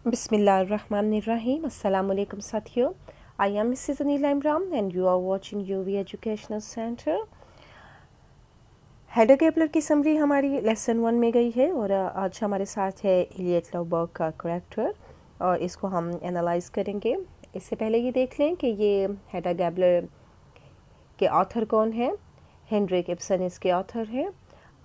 Bismillahirrahmanirrahim. Assalamu alaikum साथियों. I am Mrs. Anila Imran and you are watching UV Educational Center. Header Kepler की summary हमारी lesson 1 में गई है और आज हमारे साथ है एलियट लवबर्ग का करैक्टर और इसको हम एनालाइज करेंगे. इससे पहले ये देख लें कि ये हेडर गैबलर के ऑथर कौन है. हेनरिक इब्सन इसके ऑथर हैं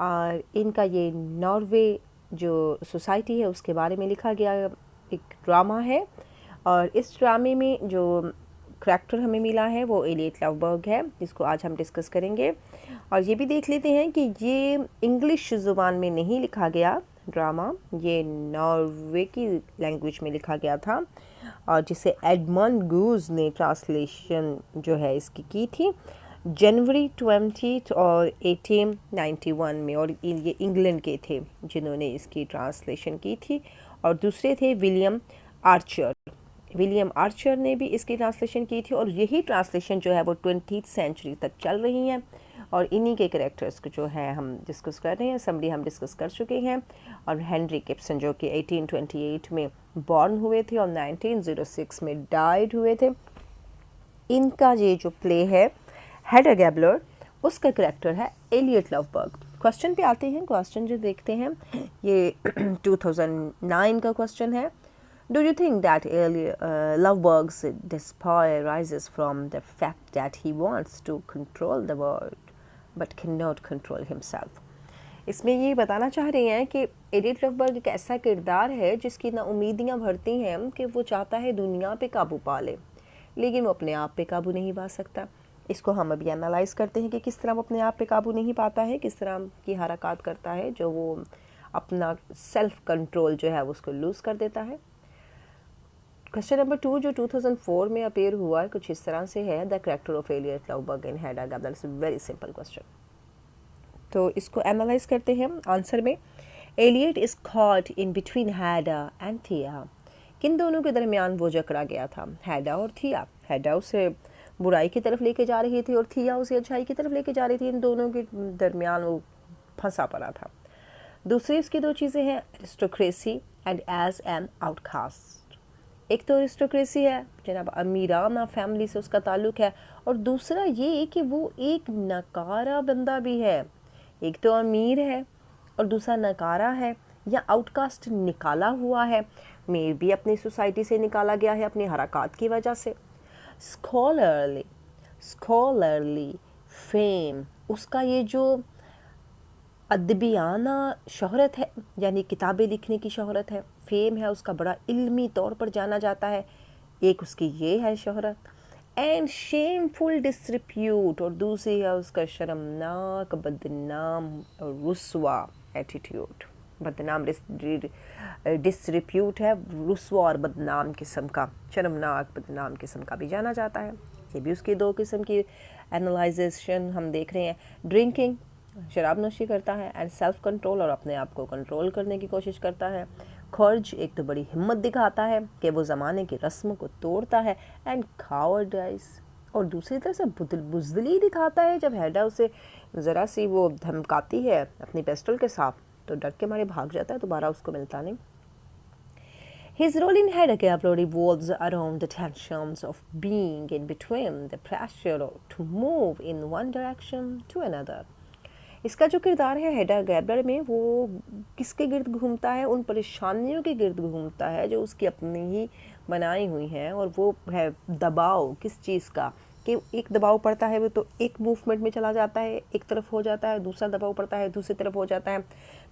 और इनका ये नॉर्वे जो सोसाइटी है उसके बारे में लिखा गया एक ड्रामा है और इस ड्रामे में जो करैक्टर हमें मिला है वो एलियट लवबर्ग है जिसको आज हम डिस्कस करेंगे. और ये भी देख लेते हैं कि ये इंग्लिश ज़ुबान में नहीं लिखा गया ड्रामा, ये नॉर्वे की लैंग्वेज में लिखा गया था और जिसे एडमंड गूज ने ट्रांसलेशन जो है इसकी की थी जनवरी 20 और 1891 में. और ये इंग्लैंड के थे जिन्होंने इसकी ट्रांसलेशन की थी और दूसरे थे विलियम आर्चर ने भी इसकी ट्रांसलेशन की थी और यही ट्रांसलेशन जो है वो 20th सेंचुरी तक चल रही हैं और इन्हीं के कैरेक्टर्स को जो है हम डिस्कस कर रहे हैं. समरी हम डिस्कस कर चुके हैं और हेनरिक इब्सन जो कि 1828 में बॉर्न हुए थे और 1906 में डाइड हुए थे. इनका ये जो प्ले है हेडर गैबलर उसका करैक्टर है एलियट लवबर्ग. क्वेश्चन पे आते हैं. क्वेश्चन जो देखते हैं ये 2009 का क्वेश्चन है. Do you think that Loveberg's despair rises from the fact that he wants to control the world but cannot control himself? इसमें ये बताना चाह रहे हैं कि एलियट लवबर्ग एक ऐसा किरदार है जिसकी ना उम्मीदियाँ भरती हैं कि वो चाहता है दुनिया पे काबू पा ले लेकिन वो अपने आप पे काबू नहीं पा सकता. इसको हम अभी एनालाइज करते हैं कि किस तरह वो अपने आप पे काबू नहीं पाता है, किस तरह की हरकत करता है जो वो अपना सेल्फ कंट्रोल जो है उसको लूज़ कर देता है. क्वेश्चन नंबर 2 जो 2004 में अपेयर हुआ है कुछ इस तरह से है. The character of Eilert Lovborg in Hedda Gabler. It's very simple question. तो इसको एनालाइज करते हैं. आंसर में Eilert is caught in between Hedda and Thea. किन दोनों के दरमियान वो जकड़ा गया था, हैडा और थिया. हैडा उसे बुराई की तरफ लेके जा रही थी और थिया उसे अच्छाई की तरफ लेके जा रही थी. इन दोनों के दरमियान वो फंसा पड़ा था. दूसरी इसकी दो चीज़ें हैं aristocracy and as an outcast. एक तो एरिस्टोक्रेसी है जनाब अमीराना फैमिली से उसका ताल्लुक़ है और दूसरा ये कि वो एक नकारा बंदा भी है. एक तो अमीर है और दूसरा नकारा है या आउटकास्ट निकाला हुआ है. मे भी अपनी सोसाइटी से निकाला गया है अपनी हरकत की वजह से. स्कॉलरली फेम उसका ये जो अदबियाना शोहरत है यानी किताबें लिखने की शोहरत है, फेम है उसका, बड़ा इल्मी तौर पर जाना जाता है. एक उसकी ये है शोहरत. एंड शेमफुल डिसरिप्यूट और दूसरी है उसका शर्मनाक बदनाम और रुस्वा एटीट्यूड. बदनाम डिसरिप्यूट है, रुस्वा और बदनाम किस्म का, शर्मनाक बदनाम किस्म का भी जाना जाता है. ये भी उसकी दो किस्म की एनालाइजेशन हम देख रहे हैं. ड्रिंकिंग शराब नोशी करता है एंड सेल्फ कंट्रोल और अपने आप को कंट्रोल करने की कोशिश करता है. खर्ज एक तो बड़ी हिम्मत दिखाता है कि वो ज़माने की रस्मों को तोड़ता है. एंड कावर्डाइज और दूसरी तरफ से बुज़दिली दिखाता है. जब हेडा उसे ज़रा सी वो धमकाती है अपनी पिस्टल के साथ तो डर के मारे भाग जाता है, दोबारा उसको मिलता नहीं. His role in Hedda Gabler revolves around the tensions of being in between, the pressure to move in one direction to another. इसका जो किरदार है हेडा गैबलर में वो किसके गिर्द घूमता है, उन परेशानियों के गिर्द घूमता है जो उसकी अपनी ही बनाई हुई हैं. और वो है दबाव किस चीज़ का कि एक दबाव पड़ता है वो तो एक मूवमेंट में चला जाता है, एक तरफ हो जाता है, दूसरा दबाव पड़ता है दूसरी तरफ हो जाता है.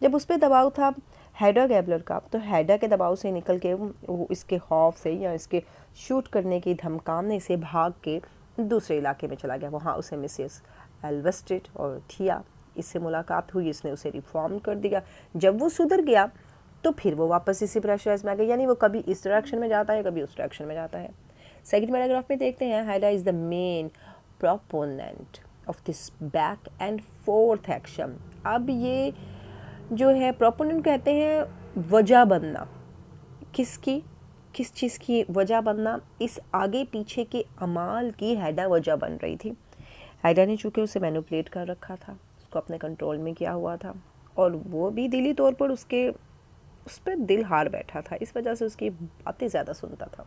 जब उस पर दबाव था हेडा गैबलर का तो हेडा के दबाव से निकल के वो इसके खौफ से या इसके शूट करने की धमकाने से भाग के दूसरे इलाके में चला गया. वहाँ उसे मिसेस एल्वेस्टेड और थिया इससे मुलाकात हुई. इसने उसे रिफॉर्म कर दिया. जब वो सुधर गया तो फिर वो वापस इसी प्रेशराइज में आ गया, यानी वो कभी इस डायरेक्शन में जाता है कभी उस डायरेक्शन में जाता है. सेकंड पैराग्राफ में देखते हैं Hedda is the main proponent of this back and forth action. अब ये जो है प्रोपोनेंट कहते हैं वजह बनना. किसकी, किस चीज़ की वजह बनना, इस आगे पीछे के अमाल की हेडा वजह बन रही थी. हेडा ने चूँकि उसे मैनिपुलेट कर रखा था, उसको अपने कंट्रोल में किया हुआ था और वो भी दिली तौर पर उस पर दिल हार बैठा था, इस वजह से उसकी बातें ज़्यादा सुनता था।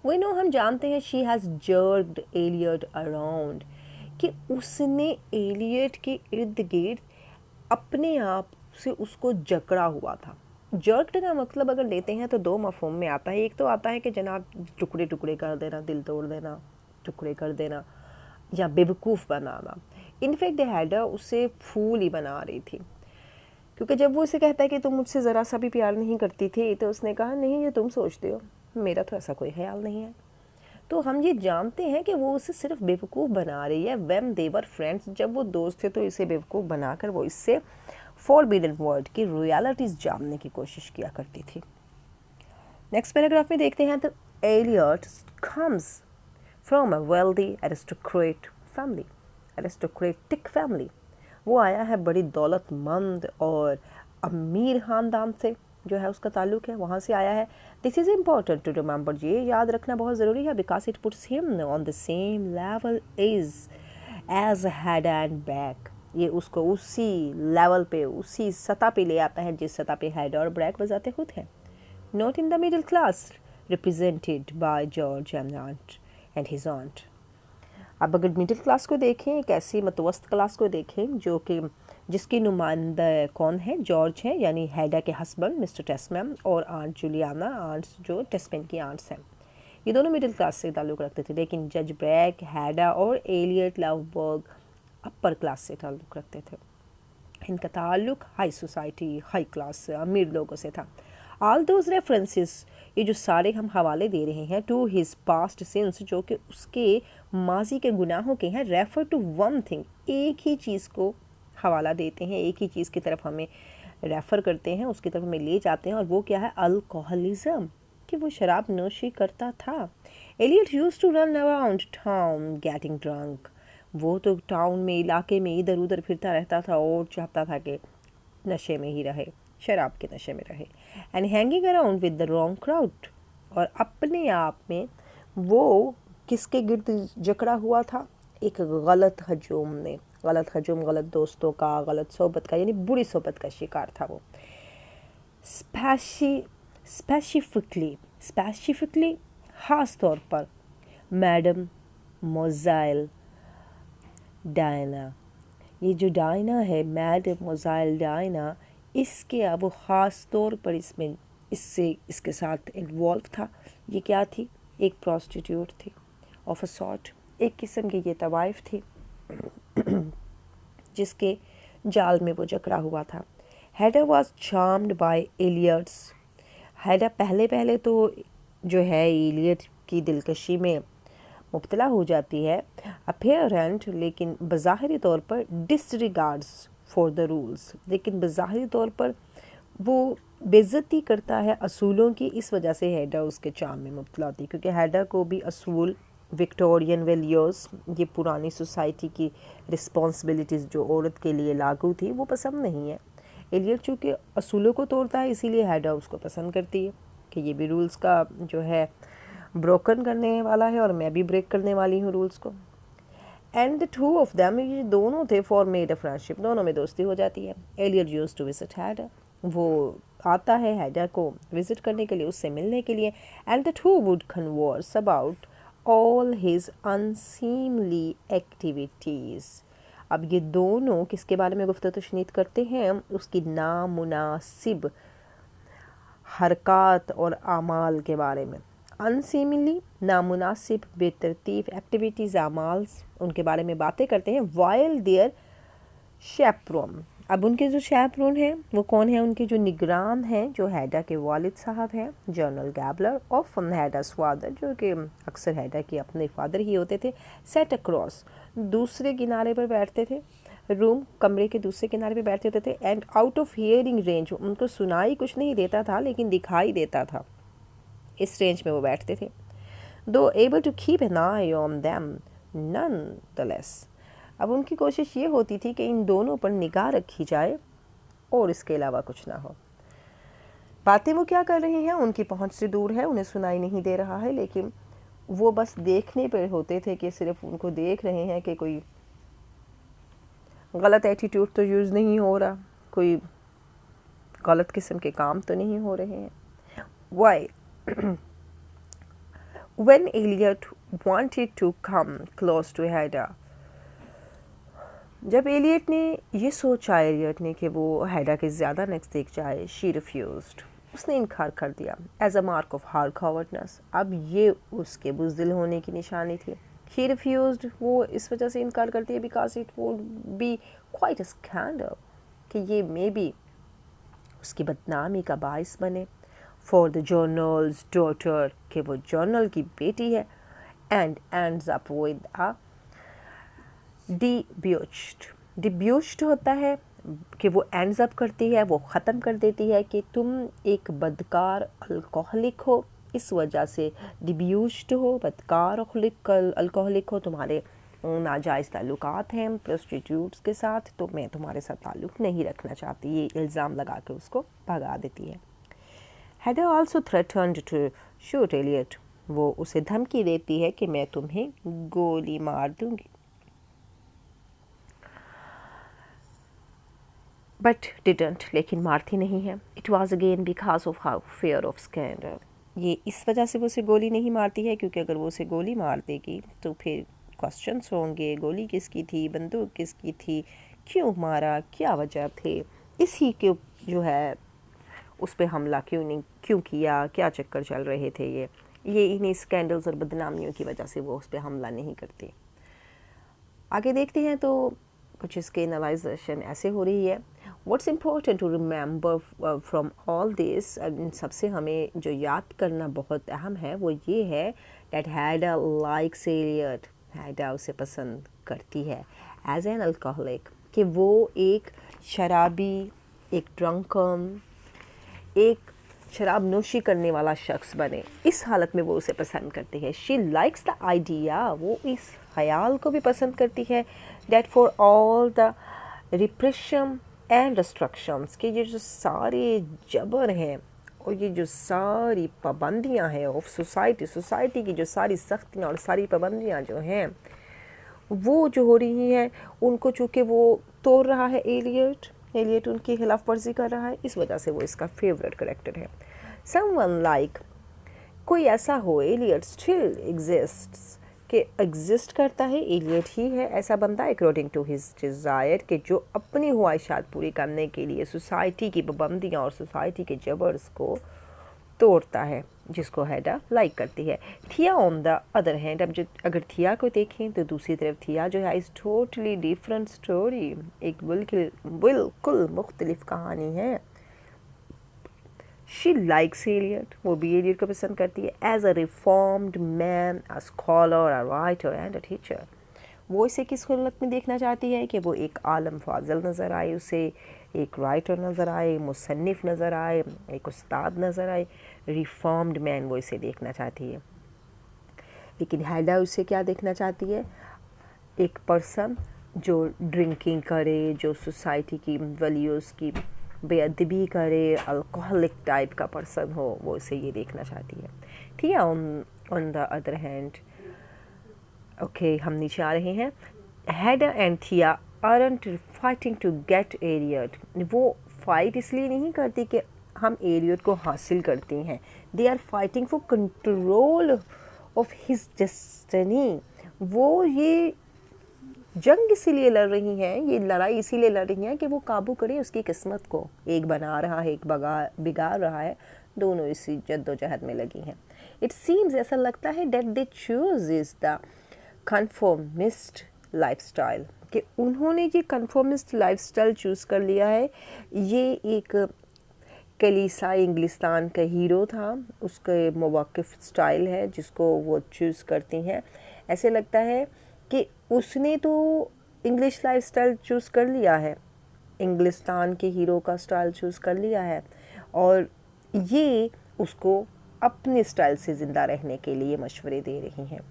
वो नो हम जानते हैं she has jerked Eilert around, कि उसने एलियट के इर्द गिर्द अपने आप से उसको जकड़ा हुआ था। जर्क्ड का मतलब अगर लेते हैं तो दो मफहूम में आता है। एक तो आता है कि जनाब टुकड़े टुकड़े कर देना, दिल तोड़ देना, टुकड़े कर देना, या बेवकूफ़ बनाना। इनफैक्ट हैडा उसे फूल ही बना रही थी, क्योंकि जब वो उसे कहता है कि तुम मुझसे ज़रा सा भी प्यार नहीं करती थी, तो उसने कहा नहीं, ये तुम सोचते हो, मेरा तो ऐसा कोई ख्याल नहीं है। तो हम ये जानते हैं कि वो उसे सिर्फ बेवकूफ़ बना रही है। व्हेन दे वर फ्रेंड्स, जब वो दोस्त थे तो इसे बेवकूफ़ बनाकर वो इससे फॉरबिडन वर्ड की रियलिटीज़ जानने की कोशिश किया करती थी। नेक्स्ट पैराग्राफ में देखते हैं, तो Eilert comes from a wealthy aristocratic family. वो आया है बड़ी दौलतमंद और अमीर ख़ानदान से, जो है उसका ताल्लुक है, वहाँ से आया है। This is important to remember, ये याद रखना बहुत ज़रूरी है, because it puts him on the same level is as Hedda and Brack. ये उसको उसी लेवल पे, उसी सतह पे ले आता है जिस सतह पे हेड और बैक बजाते खुद हैं। Not in the middle class represented by George and his ऑन्ट। अब अगर मिडिल क्लास को देखें, एक ऐसी मतवस्त क्लास को देखें जो कि जिसकी नुमाइंदा कौन है, जॉर्ज हैं, यानी हैडा के हस्बैंड मिस्टर टेस्मैन, और आंट जूलियाना, आंट्स जो टेस्मैन की आंट्स हैं, ये दोनों मिडिल क्लास से ताल्लुक़ रखते थे। लेकिन जज ब्रैक, हैडा और एलियट लवबर्ग अपर क्लास से ताल्लुक़ रखते थे। इनका ताल्लुक़ हाई सोसाइटी, हाई क्लास से, अमीर लोगों से था। ऑल दोज रेफरेंसेस, ये जो सारे हम हवाले दे रहे हैं, टू हिज पास्ट सिंस, जो कि उसके माजी के गुनाहों के हैं, रेफर टू वन थिंग, एक ही चीज़ को हवाला देते हैं, एक ही चीज़ की तरफ हमें रेफ़र करते हैं, उसकी तरफ हमें ले जाते हैं, और वो क्या है, अल्कोहलिज्म, कि वो शराब नोशी करता था। Eilert used to run around town getting drunk, वो तो टाउन में, इलाके में इधर उधर फिरता रहता था और चाहता था कि नशे में ही रहे, शराब के नशे में रहे। And hanging around with the wrong crowd, और अपने आप में वो किसके गिर्द जकड़ा हुआ था, एक गलत हजूम ने, गलत हजूम, गलत दोस्तों का, गलत सोबत का, यानी बुरी सोबत का शिकार था वो। स्पेसिफिकली ख़ास तौर पर मैडम मोज़ाइल डायना, ये जो डायना है, मैडम मोज़ाइल डायना, इसके अब वो ख़ास तौर पर इसके साथ इन्वॉल्व था। ये क्या थी, एक प्रॉस्टिट्यूट थी ऑफ अ सॉर्ट, एक किस्म की ये तवाइफ थी जिसके जाल में वो जकड़ा हुआ था। हैडा वॉज चार्म्ड बाय एलियट्स, हैडा पहले तो जो है एलियट की दिलकशी में मुब्तला हो जाती है, अपीयरेंट, लेकिन बज़ाहिरी तौर पर डिसरिगार्ड्स फॉर द रूल्स, लेकिन बज़ाहिरी तौर पर वो बेइज्जती करता है असूलों की। इस वजह से हैडा उसके चाम में मुब्तला होती है, क्योंकि हैडा को भी असूल, विक्टोरियन वैल्यूज़, ये पुरानी सोसाइटी की रिस्पॉन्सिबिलिटीज़ जो औरत के लिए लागू थी, वो पसंद नहीं है। एलियट चूँकि असूलों को तोड़ता है, इसीलिए हैडा उसको पसंद करती है कि ये भी रूल्स का जो है ब्रोकन करने वाला है, और मैं भी ब्रेक करने वाली हूँ रूल्स को। And the two of them, ये दोनों थे, फॉर मेड अ फ्रेंडशिप, दोनों में दोस्ती हो जाती है। एलियट यूज्ड टू विजिट हैडा, वो आता है हैडा को विज़िट करने के लिए, उससे मिलने के लिए। And the two would converse about all his unseemly activities. अब ये दोनों किसके बारे में गुफ्तगू तशनीद करते हैं, उसकी नामुनासिब हरकत और आमाल के बारे में। अनसीमली, नामुनासिब, बेतरतीब एक्टिविटीज़, आमाल, उनके बारे में बातें करते हैं। वाइल देयर शैपरोन, अब उनके जो शैपरोन हैं वो कौन है, उनके जो निगरान हैं, जो हैडा के वालिद साहब हैं, जनरल गैबलर ऑफ हैडा's फादर, जो कि अक्सर हैडा के अपने फादर ही होते थे। सेट अक्रॉस, दूसरे किनारे पर बैठते थे, रूम, कमरे के दूसरे किनारे पे बैठते होते थे। And out of hearing range, उनको सुनाई कुछ नहीं देता था लेकिन दिखाई देता था, इस रेंज में वो बैठते थे। दो able to keep an eye on them nonetheless, अब उनकी कोशिश ये होती थी कि इन दोनों पर निगाह रखी जाए और इसके अलावा कुछ ना हो। बातें वो क्या कर रही हैं उनकी पहुंच से दूर है, उन्हें सुनाई नहीं दे रहा है, लेकिन वो बस देखने पर होते थे कि सिर्फ उनको देख रहे हैं कि कोई गलत एटीट्यूड तो यूज़ नहीं हो रहा, कोई गलत किस्म के काम तो नहीं हो रहे हैं? Why? When Elliot wanted to come close to Hedda, जब एलियट ने ये सोचा एलियट ने कि वो हैडा के ज़्यादा नज़दीक जाए, शी रिफ्यूज्ड, उसने इनकार कर दिया, एज अ मार्क ऑफ हार कॉवर्डनेस। अब ये उसके बुज़दिल होने की निशानी थी। शी रिफ्यूज्ड, वो इस वजह से इनकार करती है because it would be quite a scandal, कि ये मे बी उसकी बदनामी का बाइस बने, फॉर द जर्नल्स डॉटर, कि वो जर्नल की बेटी है, and ends up with a debauched होता है कि वो एंड्स अप करती है, वो ख़त्म कर देती है कि तुम एक बदकार अल्कोहलिक हो, इस वजह से डिब्यूच्ड हो, बदकार अल्कोहलिक हो, तुम्हारे नाजायज़ ताल्लुकात हैं प्रोस्टिट्यूट्स के साथ, तो मैं तुम्हारे साथ ताल्लुक़ नहीं रखना चाहती, ये इल्ज़ाम लगा के उसको भगा देती है। Hedda also threatened to shoot Eilert, वो उसे धमकी देती है कि मैं तुम्हें गोली मार दूंगी, बट डिडंट, लेकिन मारती नहीं है। It was again because of how fair of scandal, ये इस वजह से वो उसे गोली नहीं मारती है क्योंकि अगर वो उसे गोली मार देगी तो फिर क्वेश्चंस होंगे, गोली किसकी थी, बंदूक किसकी थी, क्यों मारा, क्या वजह थे, इसी के जो है उस पर हमला क्यों किया, क्या चक्कर चल रहे थे, ये इन्हीं स्कैंडल्स और बदनामियों की वजह से वो उस पर हमला नहीं करती। आगे देखते हैं तो कुछ इसके एनालाइजेशन ऐसे हो रही है। What's important to remember from all this, इन सबसे हमें जो याद करना बहुत अहम है वो ये है दैट हैडा लाइक्स एलियट, हैडा उसे पसंद करती है एज एन अल्कोहलिक, कि वो एक शराबी, एक ड्रंकन, एक शराब नोशी करने वाला शख्स बने, इस हालत में वो उसे पसंद करती है। शी लाइक्स द आइडिया, वो इस ख्याल को भी पसंद करती है that for all the repression and restrictions, कि ये जो सारे जबर हैं और ये जो सारी पाबंदियां हैं ऑफ सोसाइटी की जो सारी सख्तियां और सारी पाबंदियां जो हैं वो जो हो रही हैं उनको चूँकि वो तोड़ रहा है एलियट उनकी खिलाफ वर्जी कर रहा है, इस वजह से वो इसका फेवरेट करेक्टर है। समवन लाइक, कोई ऐसा हो, एलियट स्टिल एग्जिस्ट्स, कि एग्जिस्ट करता है, एलियट ही है ऐसा बंदा अकॉर्डिंग टू हिज डिज़ायर, कि जो अपनी ख्वाहिशात पूरी करने के लिए सोसाइटी की पाबंदियाँ और सोसाइटी के जबर्स को तोड़ता है, जिसको हैडा लाइक करती है। थिया ऑन द अदर हैंड, अब जो अगर थिया को देखें तो दूसरी तरफ थिया जो है इज़ टोटली डिफरेंट स्टोरी, एक बिल्कुल मुख्तलिफ कहानी है। शी लाइक्स एलियट, वो भी एलियट को पसंद करती है as a reformed man, a scholar, a writer and a teacher. वो इसे किस सूरत में देखना चाहती है कि वो एक आलम फाजल नज़र आए, उसे एक राइटर नज़र आए, मुसन्निफ़ नज़र आए, एक उस्ताद नज़र आए, रिफॉर्म्ड मैन वो इसे देखना चाहती है। लेकिन हैडा उसे क्या देखना चाहती है? एक पर्सन जो ड्रिंकिंग करे, जो सोसाइटी की वैल्यूज़ की बेअदबी करे, अल्कोहलिक टाइप का पर्सन हो, वो इसे ये देखना चाहती है। ठीक है, on the other hand, okay हम नीचे आ रहे हैं। Hedda and Thea aren't fighting to get Eilert, वो फाइट इसलिए नहीं करती कि हम एलियट को हासिल करती हैं, they are fighting for control of his destiny. वो ये जंग इसीलिए लड़ रही हैं, ये लड़ाई इसीलिए लड़ रही हैं कि वो काबू करे उसकी किस्मत को, एक बना रहा है, एक बिगाड़ रहा है, दोनों इसी जद्दोजहद में लगी हैं। इट सीम्स, ऐसा लगता है that they choose is the conformist lifestyle, कि उन्होंने ये कन्फॉर्मिस्ट लाइफस्टाइल चूज़ कर लिया है। ये एक कलीसा इंग्लिस्तान का हीरो था, उसके मवाक़िफ़ स्टाइल है जिसको वो चूज़ करती हैं। ऐसे लगता है कि उसने तो इंग्लिश लाइफस्टाइल चूज़ कर लिया है, इंग्लिस्तान के हीरो का स्टाइल चूज़ कर लिया है, और ये उसको अपने स्टाइल से ज़िंदा रहने के लिए मशवरे दे रही हैं।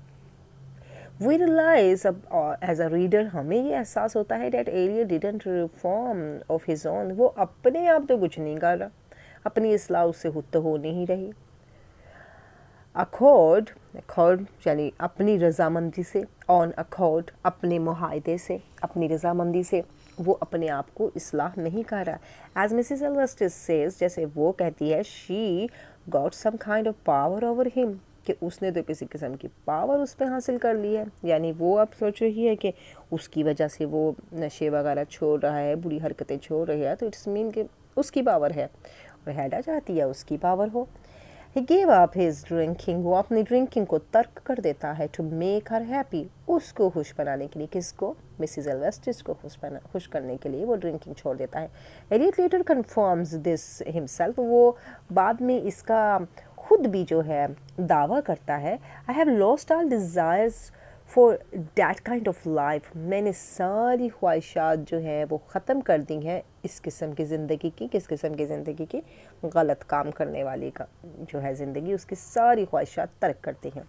We realise as a reader, हमें ये एहसास होता है that Eilert didn't reform of his own, वो अपने आप तो कुछ नहीं कर रहा, अपनी इस्लाह उससे तो हो नहीं रही। अकॉर्ड यानी अपनी रजामंदी से, ऑन अकॉर्ड अपने मुआहदे से, अपनी रजामंदी से, वो अपने आप को इस्लाह नहीं कर रहा। एज मिसेस एल्वेस्टिस सेज, जैसे वो कहती है, she got some kind of power over him, कि उसने तो किसी किस्म की पावर उस पर हासिल कर ली है। यानी वो अब सोच रही है कि उसकी वजह से वो नशे वगैरह छोड़ रहा है, बुरी हरकतें छोड़ रही है, तो इट्स मीन कि उसकी पावर है। और हैडा चाहती है उसकी पावर हो। He gave up his drinking, वो अपनी ड्रिंकिंग को तर्क कर देता है, to make her happy, उसको खुश बनाने के लिए। किसको? मिसिज एल्वेस्टिस को खुश करने के लिए वो ड्रिंकिंग छोड़ देता है। Eilert later confirms this himself, वो बाद में इसका खुद भी जो है दावा करता है। I have lost all desires for that kind of life, मैंने सारी ख्वाहिशात जो है वो ख़त्म कर दी हैं इस किस्म की ज़िंदगी की। किस किस्म की ज़िंदगी की? गलत काम करने वाली का जो है ज़िंदगी, उसकी सारी ख्वाहिशात तर्क करती हैं।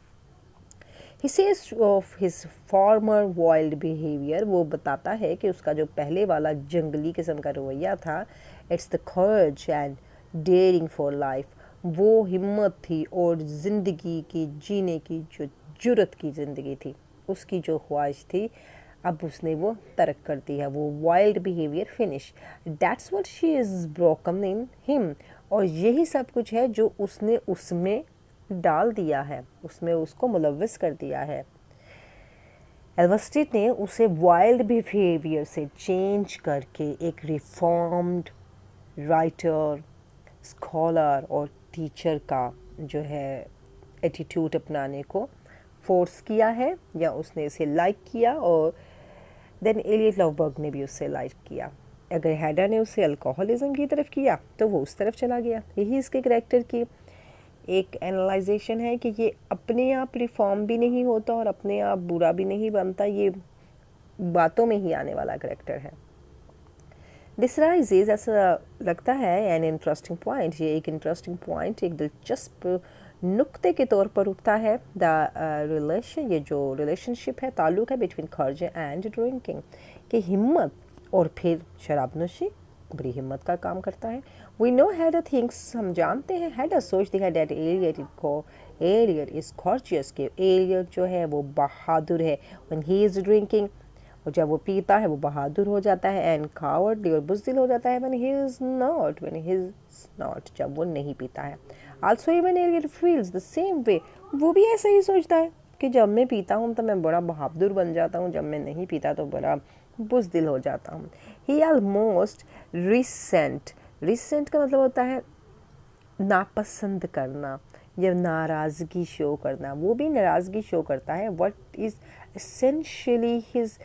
He says of his former wild behavior, वो बताता है कि उसका जो पहले वाला जंगली किस्म का रवैया था, it's the courage and daring for life, वो हिम्मत थी और ज़िंदगी की जीने की जो जुर्रत की ज़िंदगी थी, उसकी जो ख्वाहिश थी, अब उसने वो तर्क कर दी है। वो wild behaviour finish, that's what she is broken in him, और यही सब कुछ है जो उसने उसमें डाल दिया है, उसमें उसको मुलव्वस कर दिया है। एल्वेस्टिस ने उसे वाइल्ड बिहेवियर से चेंज करके एक रिफॉर्म्ड राइटर, स्कॉलर और टीचर का जो है एटीट्यूड अपनाने को फोर्स किया है, या उसने इसे लाइक किया, और देन एलियट लवबर्ग ने भी उससे लाइक किया। अगर हैडा ने उसे अल्कोहलिज्म की तरफ किया तो वो उस तरफ चला गया। यही इसके करैक्टर की एक एनालाइजेशन है कि ये अपने आप रिफॉर्म भी नहीं होता और अपने आप बुरा भी नहीं बनता, ये बातों में ही आने वाला करैक्टर है। तीसरा इज़ ऐसा लगता है एन इंटरेस्टिंग पॉइंट, ये एक इंटरेस्टिंग पॉइंट, एक दिलचस्प नुक्ते के तौर पर उठता है। द रिलेशन, ये जो रिलेशनशिप है, ताल्लुक़ है बिटवीन खर्ज एंड ड्रिंकिंग, कि हिम्मत और फिर शराबनोशी बड़ी हिम्मत का काम करता है। वी नो हैडा थिंक्स, हम जानते हैं, हैडा सोचती है दैट एलियट इज़ कॉर्जियस, के एलियट जो है वो बहादुर है। व्हेन ही इज़ ड्रिंकिंग, और जब वो पीता है वो बहादुर हो जाता है, एंड कावर्डली और बुज़दिल हो जाता है। व्हेन ही इज़ नॉट, जब वो नहीं पीता है। Also even Eilert feels the same way, वो भी ऐसा ही सोचता है कि जब मैं पीता हूँ तो मैं बड़ा बहादुर बन जाता हूँ, जब मैं नहीं पीता तो बड़ा बुज़दिल हो जाता हूँ। ही ऑलमोस्ट रिसेंट का मतलब होता है नापसंद करना या नाराज़गी शो करना, वो भी नाराज़गी शो करता है। व्हाट इज़ एसेंशियली हिज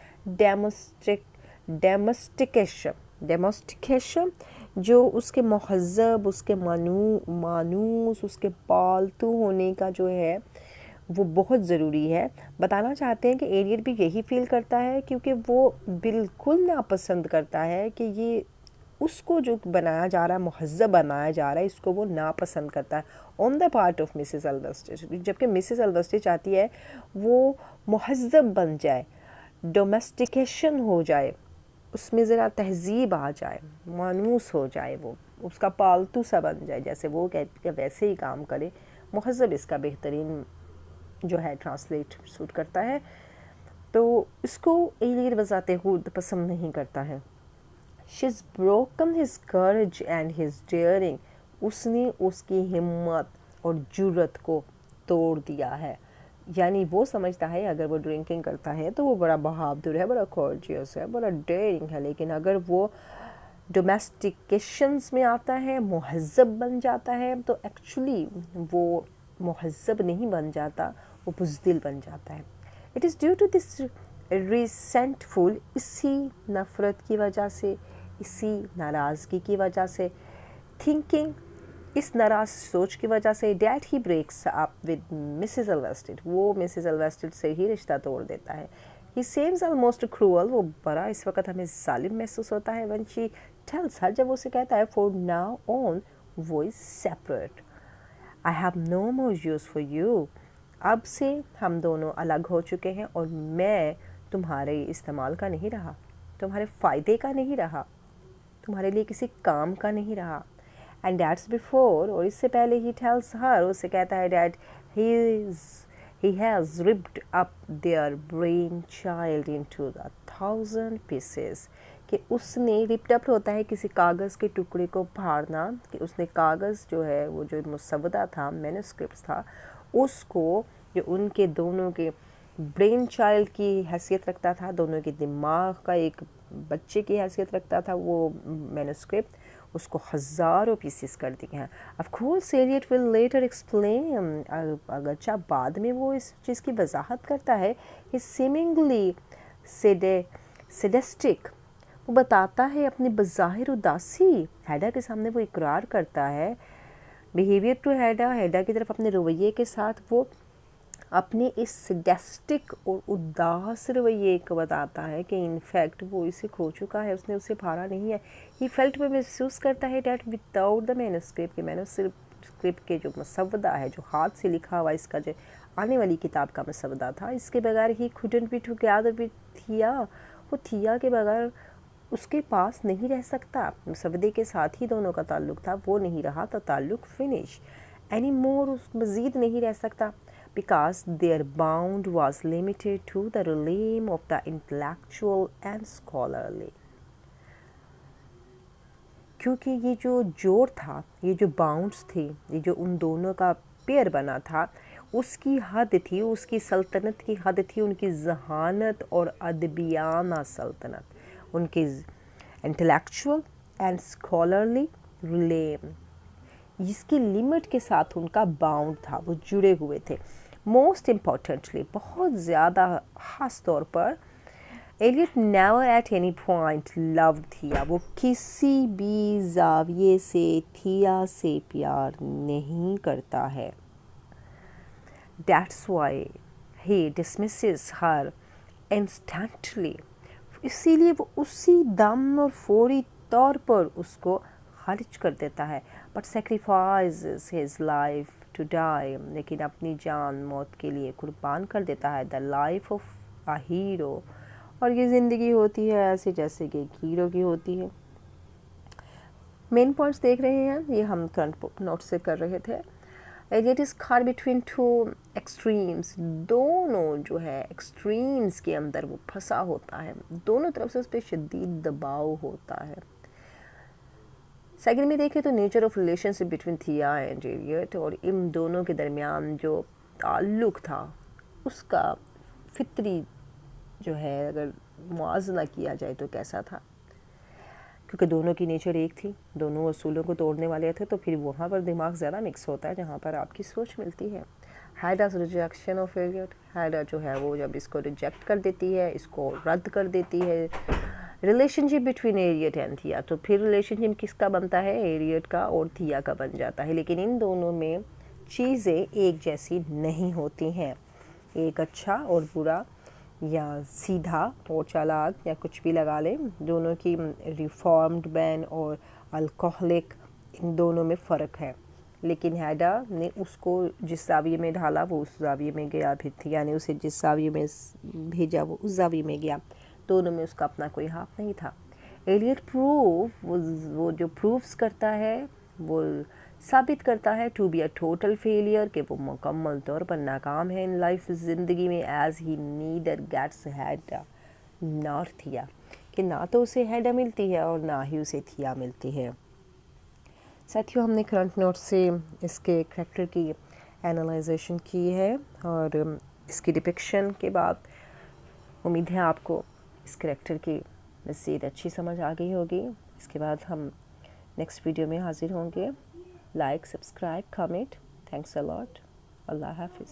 डेमोस्टिकेशन, जो उसके महज़ब, उसके मानूस, उसके पालतू होने का जो है वो बहुत ज़रूरी है। बताना चाहते हैं कि एलियट भी यही फील करता है, क्योंकि वो बिल्कुल नापसंद करता है कि ये उसको जो बनाया जा रहा है, महज़ब बनाया जा रहा है, इसको वो नापसंद करता है on the part of Mrs Elvsted. जबकि मिसेस एल्वेस्टिस चाहती है वो महज़ब बन जाए, डोमेस्टिकेशन हो जाए, उसमें ज़रा तहज़ीब आ जाए, मानूस हो जाए, वो उसका पालतू सा बन जाए, जैसे वो कहती है वैसे ही काम करे। महज़ब इसका बेहतरीन जो है ट्रांसलेट सूट करता है, तो इसको एलियट बजाते खुद पसंद नहीं करता है। She's broken his courage and his daring, उसने उसकी हिम्मत और जुर्रत को तोड़ दिया है। यानी वो समझता है अगर वो ड्रिंकिंग करता है तो वो बड़ा बहादुर है, बड़ा कोर्जियस है, बड़ा डेयरिंग है, लेकिन अगर वो डोमेस्टिकेशंस में आता है, महज़ब बन जाता है, तो एक्चुअली वो महज़ब नहीं बन जाता, वो बुज़दिल बन जाता है। It is due to this resentful, इसी नफ़रत की वजह से, इसी नाराज़गी की वजह से, थिंकिंग, इस नाराज़ सोच की वजह से, that he breaks up with Mrs Elvsted, वो मिसेस एल्वेस्टिस से ही रिश्ता तोड़ देता है। ही सेम्स ऑलमोस्ट क्रूअल, वो बड़ा इस वक्त हमें जालिम महसूस होता है। व्हेन शी टेल्स हर, जब उसे कहता है फॉर नाउ ऑन वो is separate, I have no more use for you, अब से हम दोनों अलग हो चुके हैं और मैं तुम्हारे इस्तेमाल का नहीं रहा, तुम्हारे फ़ायदे का नहीं रहा, तुम्हारे लिए किसी काम का नहीं रहा। एंड दैट्स बिफोर, और इससे पहले ही टेल्स हर, उससे कहता है that he has ripped up their brain child into 1,000 pieces, कि उसने रिप्टअप होता है किसी कागज़ के टुकड़े को फाड़ना, कि उसने कागज़ जो है वो जो मुसवदा था, मैन्युस्क्रिप्ट था, उसको जो उनके दोनों के ब्रेन चाइल्ड की हैसियत रखता था, दोनों के दिमाग का एक बच्चे की हैसियत रखता था वो मैन्युस्क्रिप्ट, उसको हज़ारों पीसेस कर दिए हैं। Of course Eilert will later explain, अगरचा बाद में वो इस चीज़ की वजाहत करता है कि सीमिंगली सेडेस्टिक, वो बताता है अपनी बज़ाहिर उदासी, हैडा के सामने वो इकरार करता है, बिहेवियर टू हैडा की तरफ अपने रवैये के साथ वो अपने इस सडेस्टिक और उदास रवैये को बताता है कि इनफैक्ट वो इसे खो चुका है, उसने उसे पारा नहीं है। ही फेल्ट में महसूस करता है डैट विदाउट द मैन्युस्क्रिप्ट, के मैन्युस्क्रिप्ट के जो मसवदा है, जो हाथ से लिखा हुआ इसका जो आने वाली किताब का मसवदा था, इसके बगैर ही couldn't be together with थिया, वो थिया के बगैर उसके पास नहीं रह सकता। मसवदे के साथ ही दोनों का ताल्लुक़ था, वो नहीं रहा तो ताल्लुक़ फिनिश एनी मोर, उस मज़ीद नहीं रह सकता, because their bond was limited to the realm of the intellectual and scholarly, क्योंकि ये जो जोड़ था, ये जो बाउंड्स थे, ये जो उन दोनों का पेयर बना था, उसकी हद थी, उसकी सल्तनत की हद थी, उनकी जहानत और अदबियाना सल्तनत, उनकी इंटेलेक्चुअल एंड स्कॉलरली रिलेम, इसकी लिमिट के साथ उनका बाउंड था, वो जुड़े हुए थे। मोस्ट इम्पॉर्टेंटली, बहुत ज़्यादा ख़ास तौर पर, Eilert never at any point loved Thea, वो किसी भी जाविये से थिया से प्यार नहीं करता है। That's why he dismisses her instantly, इसीलिए वो उसी दम और फौरी तौर पर उसको खारिज कर देता है। But sacrifices his life to die, लेकिन अपनी जान मौत के लिए कुर्बान कर देता है। The life of a hero, और ये ज़िंदगी होती है ऐसे जैसे कि एक हीरो की होती है। मेन पॉइंट्स देख रहे हैं, ये हम करंट नोट से कर रहे थे। Eliot is caught between two extremes, दोनों जो है एक्सट्रीम्स के अंदर वो फंसा होता है, दोनों तरफ से उस पर शदीद दबाव होता है। सेकंड में देखें तो नेचर ऑफ रिलेशनशिप बिटवीन थिया एंड एलियट, और इन दोनों के दरमियान जो ताल्लुक़ था उसका फितरी जो है अगर मुआवजा किया जाए तो कैसा था, क्योंकि दोनों की नेचर एक थी, दोनों असूलों को तोड़ने वाले थे, तो फिर वहाँ पर दिमाग ज़्यादा मिक्स होता है जहाँ पर आपकी सोच मिलती है। हैडा's रिजेक्शन ऑफ एलियट, हैडा जो है वो जब इसको रिजेक्ट कर देती है, इसको रद्द कर देती है, रिलेशनशिप बिटवीन एलियट एंड थिया, तो फिर रिलेशनशिप किसका बनता है, एलियट का और थिया का बन जाता है। लेकिन इन दोनों में चीज़ें एक जैसी नहीं होती हैं, एक अच्छा और बुरा या सीधा और चालाक या कुछ भी लगा लें, दोनों की रिफॉर्म्ड मैन और अल्कोहलिक, इन दोनों में फ़र्क है। लेकिन हैडा ने उसको जिस जाविये में ढाला वो उस जाविये में गया, फिर थिया ने उसे जिस जाविये में भेजा वो उस जाविये में गया, दोनों में उसका अपना कोई हाथ नहीं था। एलियट वो जो प्रूव्स करता है, वो साबित करता है to be a total failure, कि वो मुकम्मल तौर पर नाकाम है इन लाइफ, ज़िंदगी में, as he neither gets Hedda nor Thea, कि ना तो उसे हैडा मिलती है और ना ही उसे थिया मिलती है। साथियों, हमने करंट नोट से इसके करैक्टर की एनालाइजेशन की है और इसकी डिपिक्शन के बाद उम्मीद है आपको इस करैक्टर की मज़ीद अच्छी समझ आ गई होगी। इसके बाद हम नेक्स्ट वीडियो में हाजिर होंगे। Like, subscribe, comment. Thanks a lot. अल्लाह हाफिज़।